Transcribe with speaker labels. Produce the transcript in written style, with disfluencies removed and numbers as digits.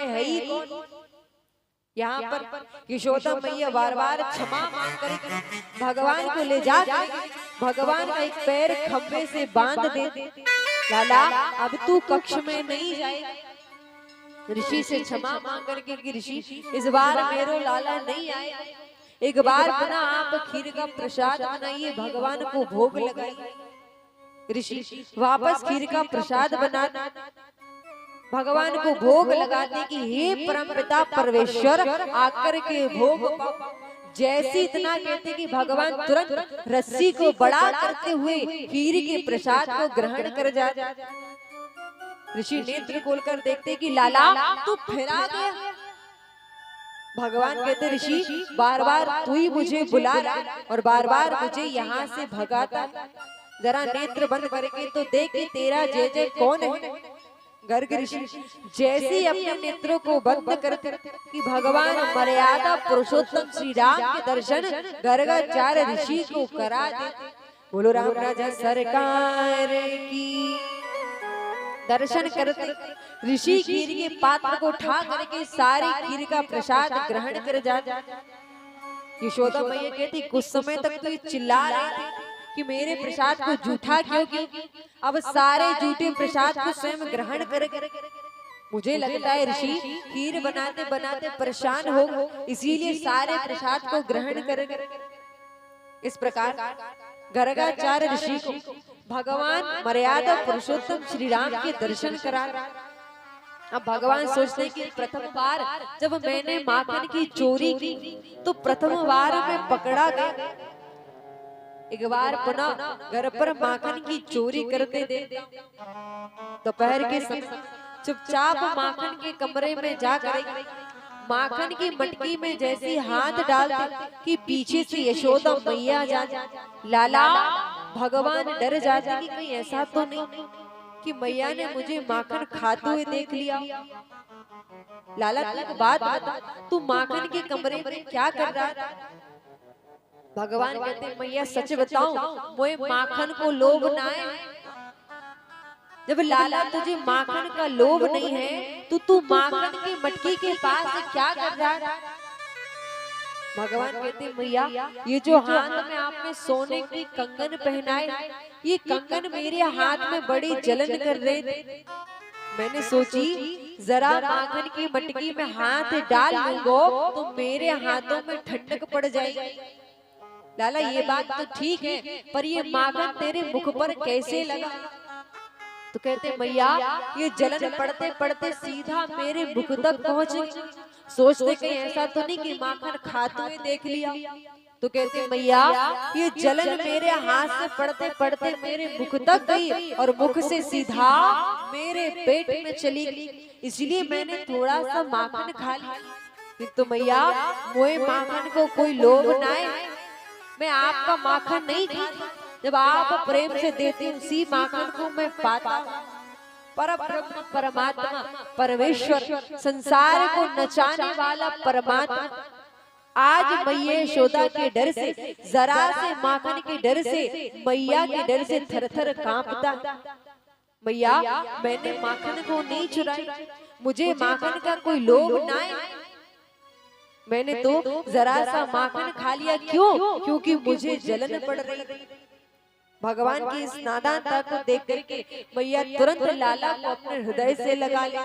Speaker 1: मैं है ही कौन। यहाँ पर यशोदा मैया बार बार क्षमा मांग कर भगवान को ले जा, भगवान का एक पैर खंभे से बांध दे। लाला अब तू कक्ष में नहीं जाए। ऋषि से क्षमा मांग करके कि ऋषि इस बार मेरो लाला नहीं आए, एक बार पुनः आप खीर का प्रसाद बनाइए, भगवान को भोग लगाइए। ऋषि वापस खीर का प्रसाद बना भगवान को भोग लगाते कि हे परमपिता परमेश्वर आकर के भोग पाओ। जैसे इतना कहते कि भगवान तुरंत रस्सी को बड़ा करते हुए खीर के प्रसाद को ग्रहण कर जाते। ऋषि नेत्र खोलकर देखते कि लाला तू फिरा गया। भगवान कहते ऋषि बार बार तू ही मुझे बुला रहा और बार बार मुझे यहाँ से भगाता। जरा नेत्र बंद करके तो देख कि तेरा जय जय कौन है। गर्ग ऋषि जैसे अपने नेत्रों को बंद करते कि भगवान मर्यादा पुरुषोत्तम श्री राम के दर्शन गर्गाचार्य ऋषि को करा दे। बोलो राम राजा सरकार की। दर्शन करते ऋषि खीर के पात्र को उठा करके सारी खीर का प्रसाद ग्रहण कर जाते। यशोदा मैया कहती कुछ समय तक तो ये चिल्ला रहे थे कि मेरे प्रसाद को झूठा क्यों क्यों, अब सारे झूठे प्रसाद को स्वयं ग्रहण कर। मुझे लगता है ऋषि खीर बनाते बनाते परेशान हो, इसीलिए सारे प्रसाद को ग्रहण कर। इस प्रकार गर्गाचार्य ऋषि को भगवान मर्यादा पुरुषोत्तम श्री राम के दर्शन करा। अब भगवान सोचते कि प्रथम बार जब मैंने माखन की चोरी की तो प्रथम बार में पकड़ा गया, एक बार पुनः घर पर माखन की चोरी करते दे। दोपहर के समय चुपचाप माखन के कमरे में जाकर माखन की मटकी में जैसी हाथ डालते कि पीछे से यशोदा मैया जा। लाला भगवान डर जाते कि कहीं ऐसा तो नहीं कि मैया ने मुझे माखन खाते हुए देख लिया। लाला एक बात बता, तू माखन के कमरे में क्या कर रहा था। भगवान कहते मैया सच बताऊं मोए माखन को लोभ ना है। जब लाला तुझे माखन का लोभ नहीं है तो तू माखन की मटकी के पास क्या कर रहा है। भगवान कहते मैया ये जो हाथ में आपने सोने की कंगन पहनाए, ये कंगन मेरे हाथ में बड़ी जलन कर रहे थे। मैंने सोची जरा माखन की मटकी में हाथ डाल लूंगा तो मेरे हाथों में ठंडक पड़ जाएगी। लाला ये बात तो ठीक है, पर ये माखन तेरे मुख पर कैसे लगा। तो कहते मैया ये जलन पड़ते पड़ते सीधा मेरे मुख तक पहुंची। सोचते कहीं ऐसा तो नहीं कि माखन खाते हुए देख लिया। तो कहते मैया ये जलन मेरे हाथ से पड़ते पड़ते मेरे मुख तक गई और मुख से सीधा मेरे पेट में चली गई, इसलिए मैंने थोड़ा सा माखन खा लिया। किंतु मैया मोए माखन को कोई लोभ ना है, मैं आपका माखन नहीं खाती। जब आप प्रेम से देते उसी माखन को मैं पाता। परब्रह्म परमात्मा परमेश्वर संसार को नचाने वाला परमात्मा आज मैया यशोदा के डर से, जरा से माखन के डर से, मैया के डर से थर थर कांपता। मैया मैंने माखन को नहीं चुराया, मुझे माखन का कोई लोभ ना है। मैंने तो जरा सा माखन खा लिया। क्यों? क्योंकि मुझे जलन पड़ रही थी। भगवान की इस नादानता को देख करके मैया तुरंत लाला को अपने हृदय से लगा ले।